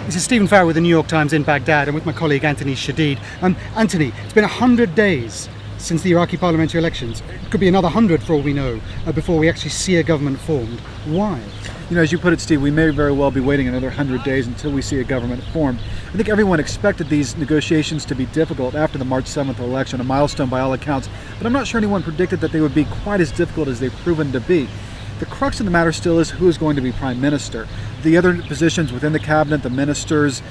This is Stephen Farrow with the New York Times in Baghdad and with my colleague Anthony Shadid. Anthony, it's been 100 days since the Iraqi parliamentary elections. It could be another 100 for all we know before we actually see a government formed. Why? You know, as you put it, Steve, we may very well be waiting another 100 days until we see a government formed. I think everyone expected these negotiations to be difficult after the March 7th election, a milestone by all accounts, but I'm not sure anyone predicted that they would be quite as difficult as they've proven to be. The crux of the matter still is who is going to be prime minister. The other positions within the cabinet, the ministers,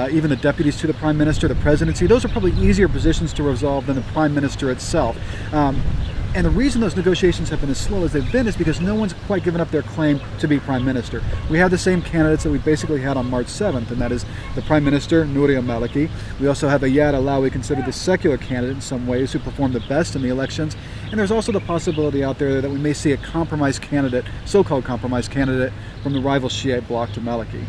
even the deputies to the prime minister, the presidency, those are probably easier positions to resolve than the prime minister itself. And the reason those negotiations have been as slow as they've been is because no one's quite given up their claim to be prime minister. We have the same candidates that we basically had on March 7th, and that is the prime minister, Nouri al-Maliki. We also have Ayad Alawi, considered the secular candidate in some ways, who performed the best in the elections. And there's also the possibility out there that we may see a compromise candidate, so-called compromise candidate, from the rival Shiite bloc to Maliki.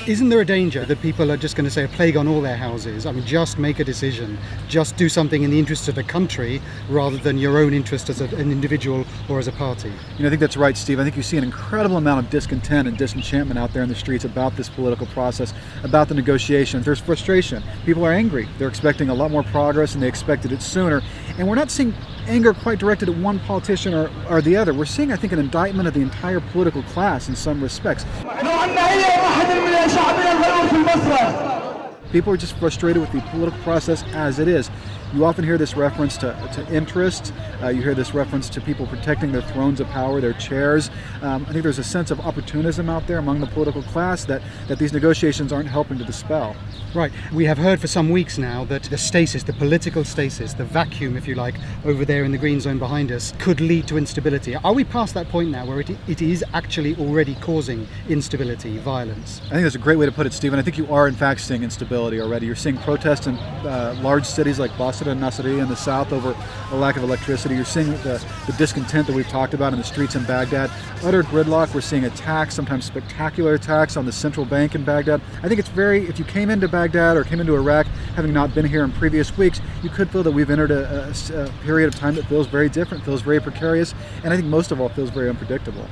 Isn't there a danger that people are just going to say a plague on all their houses? I mean, just make a decision, just do something in the interest of the country rather than your own interest as an individual or as a party? You know, I think that's right, Steve. I think you see an incredible amount of discontent and disenchantment out there in the streets about this political process, about the negotiations. There's frustration. People are angry. They're expecting a lot more progress and they expected it sooner. And we're not seeing anger quite directed at one politician or the other. We're seeing, I think, an indictment of the entire political class in some respects. People are just frustrated with the political process as it is. You often hear this reference to interest. You hear this reference to people protecting their thrones of power, their chairs. I think there's a sense of opportunism out there among the political class that these negotiations aren't helping to dispel. Right. We have heard for some weeks now that the stasis, the political stasis, the vacuum, if you like, over there in the green zone behind us, could lead to instability. Are we past that point now where it is actually already causing instability, violence? I think that's a great way to put it, Stephen. I think you are, in fact, seeing instability already. You're seeing protests in large cities like Basra and Nasiriyah in the south over a lack of electricity. You're seeing the discontent that we've talked about in the streets in Baghdad. Utter gridlock. We're seeing attacks, sometimes spectacular attacks on the central bank in Baghdad. I think it's if you came into Baghdad or came into Iraq having not been here in previous weeks, you could feel that we've entered a period of time that feels very different, feels very precarious, and I think most of all feels very unpredictable.